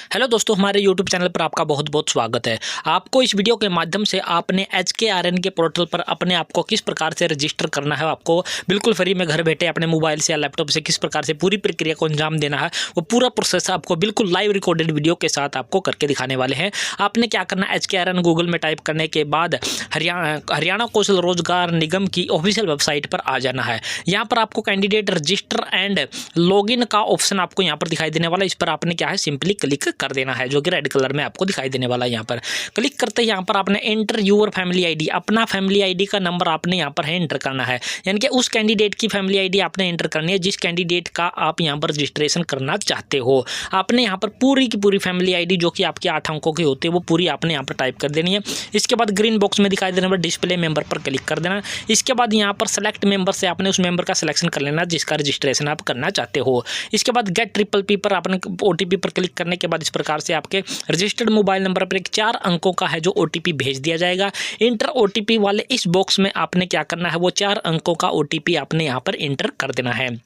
Hello दोस्तों, हमारे YouTube channel पर आपका बहुत बहुत स्वागत है। आपको इस वीडियो के माध्यम से आपने HKRN के पोर्टल पर अपने आप को किस प्रकार से रजिस्टर करना है, आपको बिल्कुल फ्री में घर बैठे अपने मोबाइल से या लैपटॉप से किस प्रकार से पूरी प्रक्रिया को अंजाम देना है, वो पूरा प्रोसेस आपको बिल्कुल लाइव रिकॉर्डेड वीडियो के साथ आपको करके दिखाने वाले हैं। आपने क्या करना है, HKRN गूगल में टाइप करने के बाद हरियाणा कौशल रोजगार निगम की ऑफिशियल वेबसाइट पर आ जाना है। यहाँ पर आपको कैंडिडेट रजिस्टर एंड लॉगिन का ऑप्शन आपको यहाँ पर दिखाई देने वाला है। इस पर आपने क्या है, सिंपली क्लिक कर देना है, जो कि रेड कलर में आपको दिखाई देने वाला है। यहाँ पर क्लिक करते ही यहाँ पर आपने एंटर यूर फैमिली आईडी, अपना फैमिली आईडी का नंबर आपने यहाँ पर है एंटर करना है। यानी कि उस कैंडिडेट की फैमिली आईडी आपने एंटर करनी है जिस कैंडिडेट का आप यहाँ पर रजिस्ट्रेशन करना चाहते हो। आपने यहाँ पर पूरी की पूरी फैमिली आईडी जो कि आपके 8 अंकों की होती है वो पूरी आपने यहाँ पर टाइप कर देनी है। इसके बाद ग्रीन बॉक्स में दिखाई देने वाले डिस्प्ले मेंबर पर क्लिक कर देना। इसके बाद यहाँ पर सेलेक्ट मेंबर से आपने उस मेंबर का सिलेक्शन कर लेना जिसका रजिस्ट्रेशन आप करना चाहते हो। इसके बाद गेट ट्रिपल पी पर आपने OTP पर क्लिक करने के बाद इस प्रकार से आपके रजिस्टर्ड मोबाइल नंबर पर एक 4 अंकों का है जो OTP भेज दिया जाएगा। इंटर OTP वाले इस बॉक्स में आपने क्या करना है, वो 4 अंकों का OTP आपने यहाँ पर इंटर कर देना है।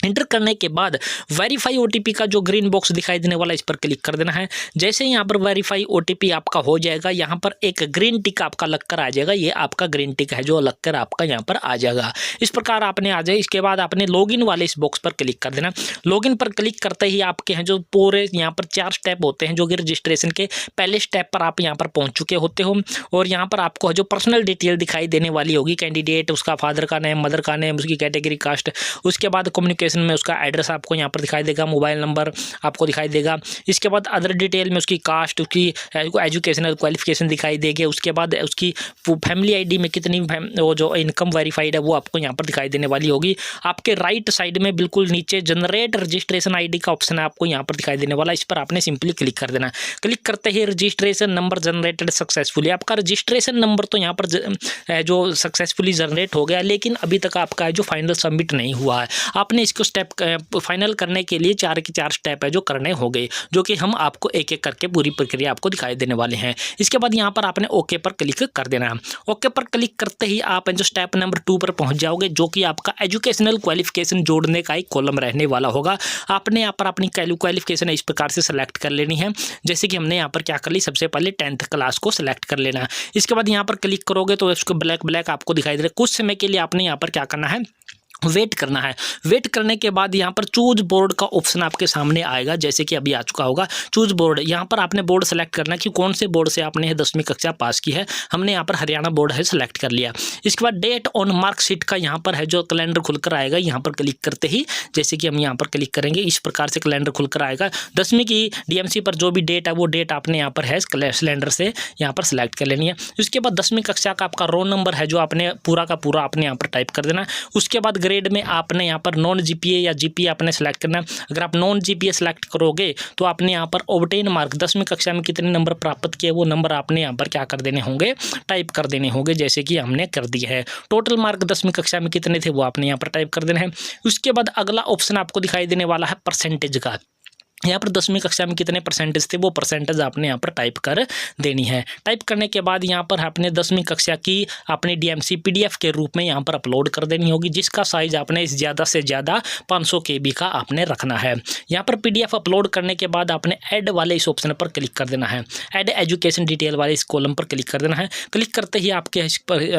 इंटर करने के बाद वेरीफाई OTP का जो ग्रीन बॉक्स दिखाई देने वाला है इस पर क्लिक कर देना है। जैसे यहाँ पर वेरीफाई OTP आपका हो जाएगा, यहाँ पर एक ग्रीन टिक आपका लगकर आ जाएगा। ये आपका ग्रीन टिक है जो लगकर आपका यहाँ पर आ जाएगा। इस प्रकार आपने आ जाए। इसके बाद आपने लॉगिन वाले इस बॉक्स पर क्लिक कर देना। लॉगिन पर क्लिक करते ही आपके हैं जो पूरे यहाँ पर 4 स्टेप होते हैं, जो कि रजिस्ट्रेशन के पहले स्टेप पर आप यहाँ पर पहुँच चुके होते हो। और यहाँ पर आपको जो पर्सनल डिटेल दिखाई देने वाली होगी, कैंडिडेट, उसका फादर का नेम, मदर का नेम, उसकी कैटेगरी, कास्ट, उसके बाद कम्युनिकेशन में उसका एड्रेस आपको यहाँ पर दिखाई देगा, मोबाइल नंबर आपको दिखाई देगा। इसके बाद अदर डिटेल में उसकी कास्ट, उसकी एजुकेशनल क्वालिफिकेशन दिखाई देगी। उसके बाद उसकी फैमिली आईडी में कितनी वो जो इनकम वेरीफाइड है वो आपको यहाँ पर दिखाई देने वाली होगी। आपके राइट साइड में बिल्कुल नीचे जनरेट रजिस्ट्रेशन ID का ऑप्शन है आपको यहाँ पर दिखाई देने वाला। इस पर आपने सिंपली क्लिक कर देना। क्लिक करते ही रजिस्ट्रेशन नंबर जनरेटेड सक्सेसफुली, आपका रजिस्ट्रेशन नंबर तो यहाँ पर जो सक्सेसफुली जनरेट हो गया, लेकिन अभी तक आपका जो फाइनल सबमिट नहीं हुआ है। आपने इसको स्टेप फाइनल करने के लिए 4 के 4 स्टेप है जो करने होंगे, जो कि हम आपको एक एक करके पूरी प्रक्रिया आपको दिखाई देने वाले हैं। इसके बाद यहाँ पर आपने ओके पर क्लिक कर देना है। ओके पर क्लिक करते ही आप जो स्टेप नंबर 2 पर पहुंच जाओगे, जो कि आपका एजुकेशनल क्वालिफिकेशन जोड़ने का एक कॉलम रहने वाला होगा। आपने यहाँ पर अपनी क्वालिफिकेशन इस प्रकार से सेलेक्ट कर लेनी है, जैसे कि हमने यहाँ पर क्या कर ली, सबसे पहले 10th क्लास को सिलेक्ट कर लेना है। इसके बाद यहाँ पर क्लिक करोगे तो इसको ब्लैक आपको दिखाई दे रहा है। कुछ समय के लिए आपने यहाँ पर क्या करना है, वेट करना है। वेट करने के बाद यहाँ पर चूज बोर्ड का ऑप्शन आपके सामने आएगा, जैसे कि अभी आ चुका होगा चूज बोर्ड। यहाँ पर आपने बोर्ड सेलेक्ट करना है कि कौन से बोर्ड से आपने 10वीं कक्षा पास की है। हमने यहाँ पर हरियाणा बोर्ड है सेलेक्ट कर लिया। इसके बाद डेट ऑन मार्कशीट का यहाँ पर है जो कैलेंडर खुलकर आएगा। यहाँ पर क्लिक करते ही जैसे कि हम यहाँ पर क्लिक करेंगे इस प्रकार से कैलेंडर खुलकर आएगा। 10वीं की DMC पर जो भी डेट है वो डेट आपने यहाँ पर है कैलेंडर से यहाँ पर सेलेक्ट कर लेनी है। उसके बाद 10वीं कक्षा का आपका रोल नंबर है जो आपने पूरा का पूरा आपने यहाँ पर टाइप कर देना। उसके बाद ग्रेड में आपने यहाँ पर नॉन GPA या GPA आपने सेलेक्ट करना है। अगर आप नॉन GPA सेलेक्ट करोगे तो आपने यहाँ पर ऑब्टेन मार्क 10वीं कक्षा में कितने नंबर प्राप्त किए वो नंबर आपने यहाँ पर क्या कर देने होंगे, टाइप कर देने होंगे, जैसे कि हमने कर दिया है। टोटल मार्क 10वीं कक्षा में कितने थे वो आपने यहाँ पर टाइप कर देना है। उसके बाद अगला ऑप्शन आपको दिखाई देने वाला है परसेंटेज का। यहाँ पर 10वीं कक्षा में कितने परसेंटेज थे वो परसेंटेज आपने यहाँ पर टाइप कर देनी है। टाइप करने के बाद यहाँ पर आपने 10वीं कक्षा की अपनी DMC PDF के रूप में यहाँ पर अपलोड कर देनी होगी, जिसका साइज आपने ज़्यादा से ज़्यादा 500 KB का आपने रखना है। यहाँ पर PDF अपलोड करने के बाद आपने ऐड वाले इस ऑप्शन पर क्लिक कर देना है। ऐड एजुकेशन डिटेल वाले इस कॉलम पर क्लिक कर देना है। क्लिक करते ही आपके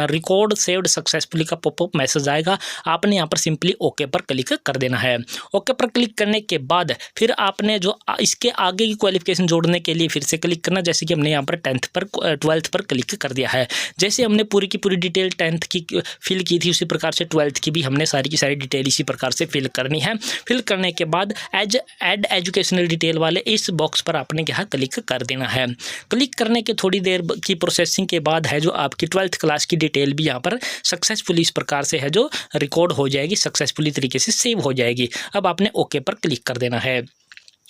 रिकॉर्ड सेव्ड सक्सेसफुली का पॉपअप मैसेज आएगा। आपने यहाँ पर सिंपली ओके पर क्लिक कर देना है। ओके पर क्लिक करने के बाद फिर आपने जो इसके आगे की क्वालिफिकेशन जोड़ने के लिए फिर से क्लिक करना, जैसे कि हमने यहाँ पर 12th पर क्लिक कर दिया है। जैसे हमने पूरी की पूरी डिटेल 10th की फिल की थी उसी प्रकार से 12th की भी हमने सारी की सारी डिटेल इसी प्रकार से फिल करनी है। फिल करने के बाद ऐड एजुकेशनल डिटेल वाले इस बॉक्स पर आपने यहाँ क्लिक कर देना है। क्लिक करने के थोड़ी देर की प्रोसेसिंग के बाद है जो आपकी 12th क्लास की डिटेल भी यहाँ पर सक्सेसफुली इस प्रकार से है जो रिकॉर्ड हो जाएगी, सक्सेसफुली तरीके से सेव हो जाएगी। अब आपने ओके पर क्लिक कर देना है।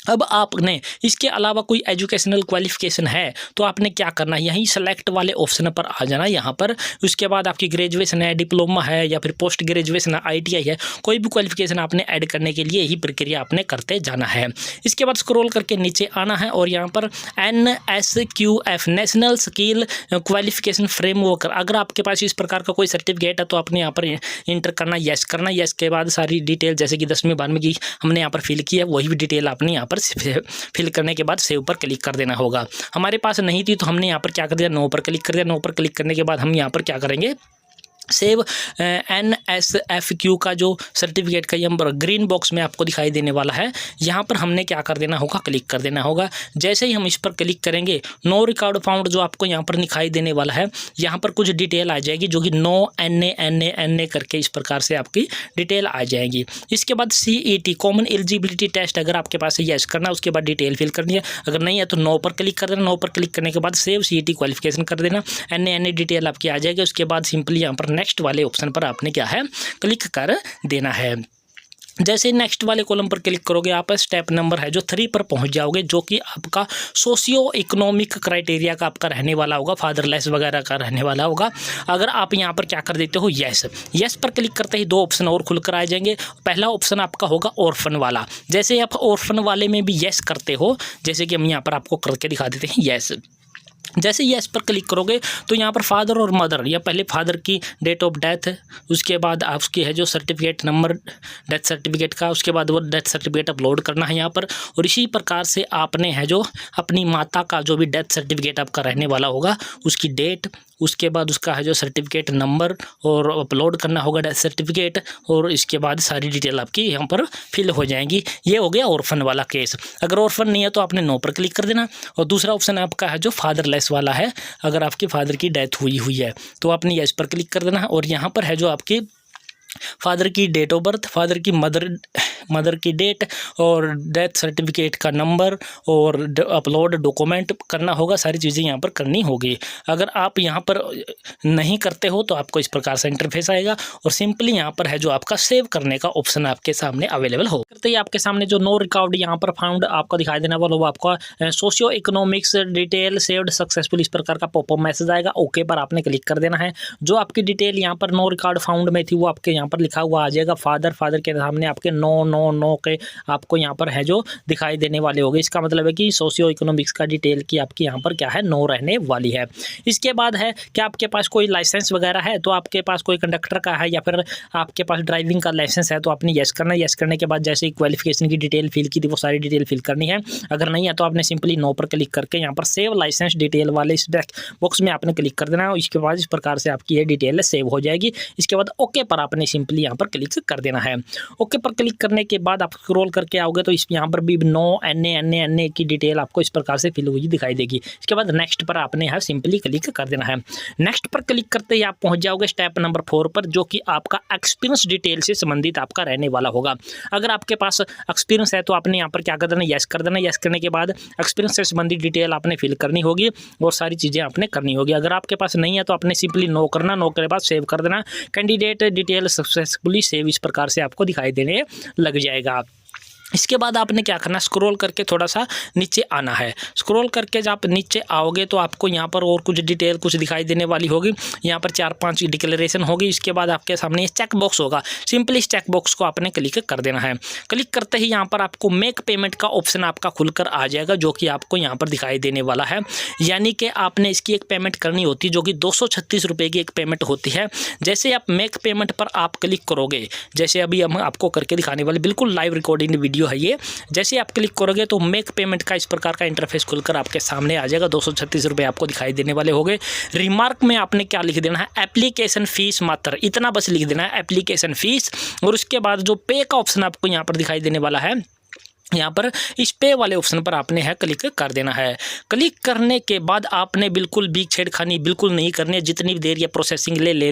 अब आपने इसके अलावा कोई एजुकेशनल क्वालिफिकेशन है तो आपने क्या करना है, यहीं सेलेक्ट वाले ऑप्शन पर आ जाना यहाँ पर। उसके बाद आपकी ग्रेजुएशन है, डिप्लोमा है या फिर पोस्ट ग्रेजुएशन है, ITI है, कोई भी क्वालिफिकेशन आपने ऐड करने के लिए यही प्रक्रिया आपने करते जाना है। इसके बाद स्क्रॉल करके नीचे आना है और यहाँ पर NSQF national skill qualification framework, अगर आपके पास इस प्रकार का कोई सर्टिफिकेट है तो आपने यहाँ पर इंटर करना, यस करना। यस के बाद सारी डिटेल जैसे कि 10वीं 12वीं की हमने यहाँ पर फिल की है वही भी डिटेल आपने यहाँ पर फिल करने के बाद सेव पर क्लिक कर देना होगा। हमारे पास नहीं थी तो हमने यहाँ पर क्या कर दिया, नो पर क्लिक कर दिया। नो पर क्लिक करने के बाद हम यहाँ पर क्या करेंगे, सेव NSFQ का जो सर्टिफिकेट का नंबर ग्रीन बॉक्स में आपको दिखाई देने वाला है, यहाँ पर हमने क्या कर देना होगा, क्लिक कर देना होगा। जैसे ही हम इस पर क्लिक करेंगे, नो रिकॉर्ड फाउंड जो आपको यहाँ पर दिखाई देने वाला है, यहाँ पर कुछ डिटेल आ जाएगी जो कि नो NA करके इस प्रकार से आपकी डिटेल आ जाएगी। इसके बाद CET कॉमन एलिजिबिलिटी टेस्ट अगर आपके पास है यस करना, उसके बाद डिटेल फिल करनी है। अगर नहीं है तो नो पर क्लिक कर देना। नो पर क्लिक करने के बाद सेव CET क्वालिफिकेशन कर देना। NA डिटेल आपकी आ जाएगी। उसके बाद सिंपली यहाँ पर नेक्स्ट वाले ऑप्शन पर आपने क्या है, क्लिक कर देना है। जैसे नेक्स्ट वाले कॉलम पर क्लिक करोगे, आप स्टेप नंबर है जो 3 पर पहुंच जाओगे, जो कि आपका सोशियो इकोनॉमिक क्राइटेरिया का आपका रहने वाला होगा, फादरलेस वगैरह का रहने वाला होगा। अगर आप यहां पर क्या कर देते हो, यस पर क्लिक करते ही 2 ऑप्शन और खुलकर आ जाएंगे। पहला ऑप्शन आपका होगा ऑर्फन वाला। जैसे आप ऑर्फन वाले में भी यस करते हो, जैसे कि हम यहाँ पर आपको करके दिखा देते हैं यस। जैसे यस पर क्लिक करोगे तो यहाँ पर फादर और मदर, या पहले फादर की डेट ऑफ डेथ, उसके बाद आपकी है जो सर्टिफिकेट नंबर डेथ सर्टिफिकेट का, उसके बाद वो डेथ सर्टिफिकेट अपलोड करना है यहाँ पर। और इसी प्रकार से आपने है जो अपनी माता का जो भी डेथ सर्टिफिकेट आपका रहने वाला होगा, उसकी डेट, उसके बाद उसका है जो सर्टिफिकेट नंबर और अपलोड करना होगा डेथ सर्टिफिकेट, और इसके बाद सारी डिटेल आपकी यहाँ पर फिल हो जाएंगी। ये हो गया ऑर्फन वाला केस। अगर ऑर्फन नहीं है तो आपने नो पर क्लिक कर देना। और दूसरा ऑप्शन आपका है जो फादरलेस वाला है, अगर आपके फादर की डेथ हुई है तो आपने यस पर क्लिक कर देना है। और यहाँ पर है जो आपकी फादर की डेट ऑफ बर्थ, फादर की मदर की डेट और डेथ सर्टिफिकेट का नंबर और अपलोड डॉक्यूमेंट करना होगा, सारी चीज़ें यहाँ पर करनी होगी। अगर आप यहाँ पर नहीं करते हो तो आपको इस प्रकार से इंटरफेस आएगा और सिंपली यहाँ पर है जो आपका सेव करने का ऑप्शन आपके सामने अवेलेबल हो। करते ही आपके सामने जो नो रिकॉर्ड यहाँ पर फाउंड आपको दिखाई देने वाला वो आपका socio economics detail saved successful, इस प्रकार का पॉपअप मैसेज आएगा। ओके पर आपने क्लिक कर देना है। जो आपकी डिटेल यहाँ पर नो रिकॉर्ड फाउंड में थी वो आपके यहाँ पर लिखा हुआ आ जाएगा। फादर के सामने आपके नो के आपको यहाँ पर है जो दिखाई देने वाले होंगे। इसका मतलब है कि सोशियो इकोनॉमिक्स का डिटेल की आपकी यहाँ पर क्या है, नो रहने वाली है। इसके बाद है कि आपके पास कोई लाइसेंस वगैरह है, तो आपके पास कोई कंडक्टर का है या फिर आपके पास ड्राइविंग का लाइसेंस है तो आपने यस करना है। यस करने के बाद जैसे क्वालिफिकेशन की डिटेल फिल की थी वो सारी डिटेल फिल करनी है। अगर नहीं है तो आपने सिंपली नो पर क्लिक करके यहाँ पर सेव लाइसेंस डिटेल वाले इस बॉक्स में आपने क्लिक कर देना है। इसके बाद इस प्रकार से आपकी ये डिटेल सेव हो जाएगी। इसके बाद ओके पर आपने सिंपली यहाँ पर क्लिक कर देना है। ओके पर क्लिक करने के बाद आप स्क्रॉल करके आओगे तो इस यहाँ पर भी नो NA की डिटेल आपको इस प्रकार से फिल हुई दिखाई देगी। इसके बाद नेक्स्ट पर आपने यहाँ सिंपली क्लिक कर देना है। नेक्स्ट पर क्लिक करते ही आप पहुंच जाओगे स्टेप नंबर 4 पर, जो कि आपका एक्सपीरियंस डिटेल से संबंधित आपका रहने वाला होगा। अगर आपके पास एक्सपीरियंस है तो आपने यहाँ पर क्या कर देना, यस कर देना। यस करने के बाद एक्सपीरियंस से संबंधित डिटेल आपने फिल करनी होगी और सारी चीज़ें आपने करनी होगी। अगर आपके पास नहीं है तो आपने सिंपली नो करना। नो के बाद सेव कर देना। कैंडिडेट डिटेल सक्सेसफुली सेव इस प्रकार से आपको दिखाई देने लग जाएगा। इसके बाद आपने क्या करना, स्क्रॉल करके थोड़ा सा नीचे आना है। स्क्रॉल करके जब आप नीचे आओगे तो आपको यहाँ पर और कुछ डिटेल कुछ दिखाई देने वाली होगी। यहाँ पर 4-5 डिक्लेरेशन होगी। इसके बाद आपके सामने ये चेक बॉक्स होगा। सिंपली इस चेक बॉक्स को आपने क्लिक कर देना है। क्लिक करते ही यहाँ पर आपको मेक पेमेंट का ऑप्शन आपका खुलकर आ जाएगा, जो कि आपको यहाँ पर दिखाई देने वाला है। यानी कि आपने इसकी एक पेमेंट करनी होती है, जो कि 236 रुपये की एक पेमेंट होती है। जैसे आप मेक पेमेंट पर आप क्लिक करोगे, जैसे अभी हम आपको करके दिखाने वाले बिल्कुल लाइव रिकॉर्डिंग वीडियो है ये, जैसे आप क्लिक करोगे तो मेक पेमेंट का इस प्रकार का इंटरफेस खुलकर आपके सामने आ जाएगा। 236 रुपये आपको दिखाई देने वाले होंगे। रिमार्क में आपने क्या लिख देना है, एप्लीकेशन फीस मात्र, इतना बस लिख देना है, एप्लीकेशन फीस। और उसके बाद जो पे का ऑप्शन आपको यहाँ पर दिखाई देने वाला है, यहाँ पर इस पे वाले ऑप्शन पर आपने है क्लिक कर देना है। क्लिक करने के बाद आपने बिल्कुल भी छेड़खानी बिल्कुल नहीं करनी है, जितनी देर ये प्रोसेसिंग ले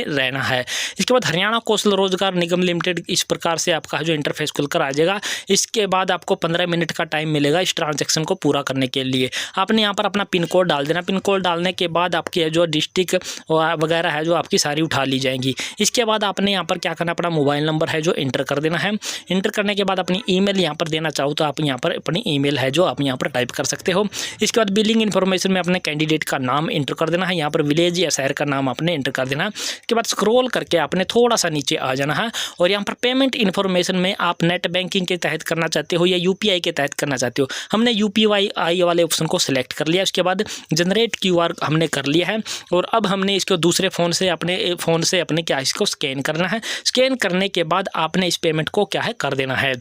रहना है। इसके बाद हरियाणा कौशल रोजगार निगम लिमिटेड इस प्रकार से आपका जो इंटरफेस खुलकर आ जाएगा। इसके बाद आपको 15 मिनट का टाइम मिलेगा इस ट्रांजैक्शन को पूरा करने के लिए। आपने यहाँ पर अपना पिन कोड डाल देना। पिन कोड डालने के बाद आपकी जो डिस्ट्रिक्ट वगैरह है जो आपकी सारी उठा ली जाएंगी। इसके बाद आपने यहाँ पर क्या करना, अपना मोबाइल नंबर है जो इंटर कर देना है। इंटर करने के बाद अपनी ईमेल यहाँ पर देना चाहो तो आप यहाँ पर अपनी ईमेल है जो आप यहाँ पर टाइप कर सकते हो। इसके बाद बिलिंग इन्फॉर्मेशन में अपने कैंडिडेट का नाम इंटर कर देना है। यहाँ पर विलेज या शहर का नाम आपने इंटर कर देना है। इसके बाद स्क्रॉल करके आपने थोड़ा सा नीचे आ जाना है और यहाँ पर पेमेंट इन्फॉर्मेशन में आप नेट बैंकिंग के तहत करना चाहते हो या UPI के तहत करना चाहते हो। हमने UPI वाले ऑप्शन को सिलेक्ट कर लिया। उसके बाद जनरेट QR हमने कर लिया है और अब हमने इसको दूसरे फ़ोन से अपने क्या इसको स्कैन करना है। स्कैन करने के बाद आपने इस पेमेंट को क्या है कर देना है।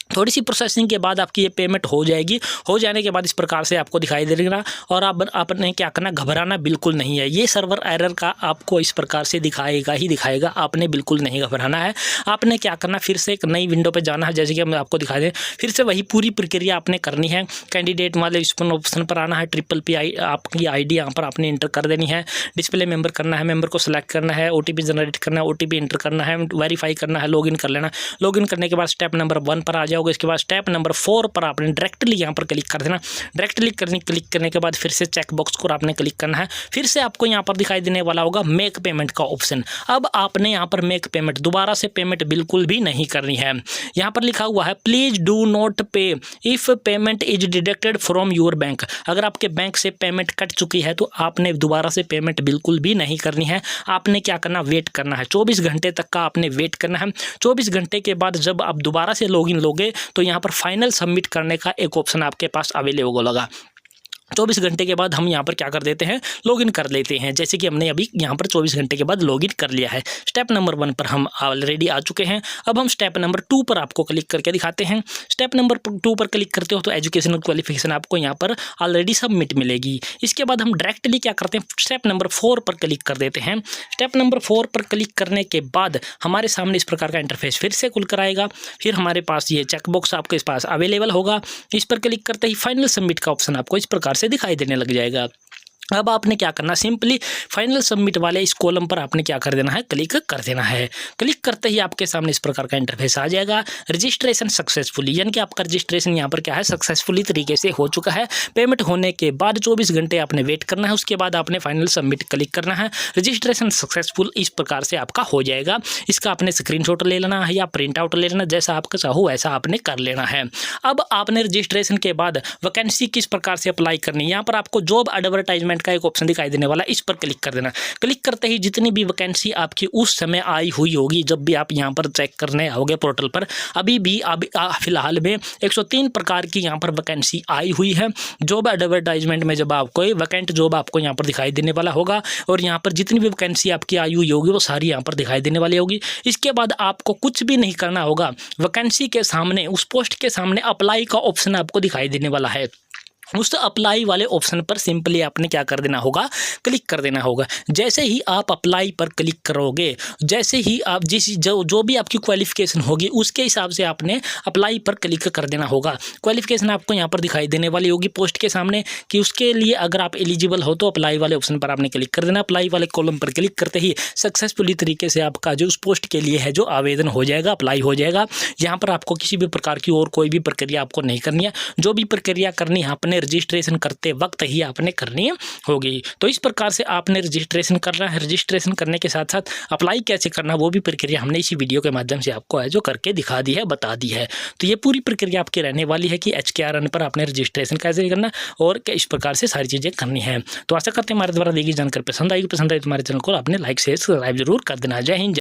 थोड़ी सी प्रोसेसिंग के बाद आपकी ये पेमेंट हो जाएगी। हो जाने के बाद इस प्रकार से आपको दिखाई देगा और आपने क्या करना, घबराना बिल्कुल नहीं है। ये सर्वर एरर का आपको इस प्रकार से दिखाएगा ही दिखाएगा, आपने बिल्कुल नहीं घबराना है। आपने क्या करना, फिर से एक नई विंडो पे जाना है, जैसे कि हम आपको दिखा दें। फिर से वही पूरी प्रक्रिया आपने करनी है। कैंडिडेट वाले इस ऑप्शन पर आना है, PPP आपकी ID यहाँ पर आपने इंटर कर देनी है। डिस्प्ले मेंबर करना है, मेंबर को सिलेक्ट करना है, OTP जनरेट करना है, OTP इंटर करना है, वेरीफाई करना है, लॉगिन कर लेना। लॉगिन करने के बाद स्टेप नंबर 1 पर आ जाओगे। इसके बाद स्टेप नंबर 4 पर आपने डायरेक्टली यहाँ पर क्लिक कर देना। डायरेक्टली क्लिक करने के बाद फिर से चेक बॉक्स को आपने क्लिक करना है। फिर से आपको यहाँ पर दिखाई देने वाला होगा मेक पेमेंट का ऑप्शन। अब आपने यहाँ पर मेक पेमेंट, दोबारा से पेमेंट बिल्कुल भी नहीं करनी है। यहाँ पर लिखा हुआ है प्लीज डू नॉट पे if payment is deducted from your bank. अगर आपके बैंक से पेमेंट कट चुकी है तो आपने दोबारा से पेमेंट बिल्कुल भी नहीं करनी है। आपने क्या करना, वेट करना है। 24 घंटे तक का आपने वेट करना है। 24 घंटे के बाद जब आप दोबारा से लॉगिन लोगे तो यहाँ पर फाइनल सबमिट करने का एक ऑप्शन आपके पास अवेलेबल होगा। 24 घंटे के बाद हम यहाँ पर क्या कर देते हैं, लॉगिन कर लेते हैं। जैसे कि हमने अभी यहाँ पर 24 घंटे के बाद लॉगिन कर लिया है। स्टेप नंबर 1 पर हम ऑलरेडी आ चुके हैं। अब हम स्टेप नंबर 2 पर आपको क्लिक करके दिखाते हैं। स्टेप नंबर 2 पर क्लिक करते हो तो एजुकेशनल क्वालिफिकेशन आपको यहाँ पर ऑलरेडी सबमिट मिलेगी। इसके बाद हम डायरेक्टली क्या करते हैं, स्टेप नंबर 4 पर क्लिक कर देते हैं। स्टेप नंबर 4 पर क्लिक करने के बाद हमारे सामने इस प्रकार का इंटरफेस फिर से खुल कर आएगा। फिर हमारे पास ये चेकबॉक्स आपके इस पास अवेलेबल होगा। इस पर क्लिक करते ही फाइनल सबमिट का ऑप्शन आपको इस प्रकार से दिखाई देने लग जाएगा। अब आपने क्या करना, सिंपली फाइनल सबमिट वाले इस कॉलम पर आपने क्या कर देना है, क्लिक कर देना है। क्लिक करते ही आपके सामने इस प्रकार का इंटरफेस आ जाएगा। रजिस्ट्रेशन सक्सेसफुली, यानी कि आपका रजिस्ट्रेशन यहाँ पर क्या है, सक्सेसफुली तरीके से हो चुका है। पेमेंट होने के बाद 24 घंटे आपने वेट करना है। उसके बाद आपने फाइनल सबमिट क्लिक करना है। रजिस्ट्रेशन सक्सेसफुल इस प्रकार से आपका हो जाएगा। इसका आपने स्क्रीनशॉट ले लेना है या प्रिंट आउट ले लेना, जैसा आपका चाहो वैसा आपने कर लेना है। अब आपने रजिस्ट्रेशन के बाद वैकेंसी किस प्रकार से अप्लाई करनी है, यहाँ पर आपको जॉब एडवर्टाइजमेंट का एक ऑप्शन दिखाई देने वाला, इस पर क्लिक कर देना। क्लिक करते ही जितनी भी वैकेंसी आपकी उस समय आई हुई होगी, जब भी आप यहां पर चेक करने आओगे पोर्टल पर, अभी भी फिलहाल में 103 प्रकार की यहां पर वैकेंसी आई हुई है। जॉब एडवर्टाइजमेंट में जब आपको वैकेंट जॉब आपको यहां पर दिखाई देने वाला होगा और यहां पर जितनी भी वैकेंसी आपकी आई हुई होगी वो सारी यहां पर दिखाई देने वाली होगी। इसके बाद आपको कुछ भी नहीं करना होगा। वैकेंसी के सामने, उस पोस्ट के सामने अप्लाई का ऑप्शन आपको दिखाई देने वाला है। उस अप्लाई वाले ऑप्शन पर सिंपली आपने क्या कर देना होगा, क्लिक कर देना होगा। जैसे ही आप अप्लाई पर क्लिक करोगे, जैसे ही आप जो भी आपकी क्वालिफिकेशन होगी उसके हिसाब से आपने अप्लाई पर क्लिक कर देना होगा। क्वालिफिकेशन आपको यहाँ पर दिखाई देने वाली होगी पोस्ट के सामने कि उसके लिए अगर आप एलिजिबल हो तो अप्लाई वाले ऑप्शन पर आपने क्लिक कर देना। अप्लाई वाले कॉलम पर क्लिक करते ही सक्सेसफुली तरीके से आपका जो उस पोस्ट के लिए है जो आवेदन हो जाएगा, अप्लाई हो जाएगा। यहाँ पर आपको किसी भी प्रकार की और कोई भी प्रक्रिया आपको नहीं करनी है। जो भी प्रक्रिया करनी है आपने रजिस्ट्रेशन करते वक्त ही आपने करनी होगी। तो इस प्रकार से आपने रजिस्ट्रेशन करना है। रजिस्ट्रेशन करने के साथ साथ अप्लाई कैसे करना वो भी प्रक्रिया हमने इसी वीडियो के माध्यम से आपको है जो करके दिखा दी है, बता दी है। तो ये पूरी प्रक्रिया आपकी रहने वाली है कि HKRN पर आपने रजिस्ट्रेशन कैसे करना और इस प्रकार से सारी चीज़ें करनी है। तो आशा करते हैं हमारे द्वारा दी गई जानकारी पसंद आएगी। पसंद आई तो हमारे चैनल को आपने लाइक शेयर सब्सक्राइब जरूर कर देना। जय हिंद।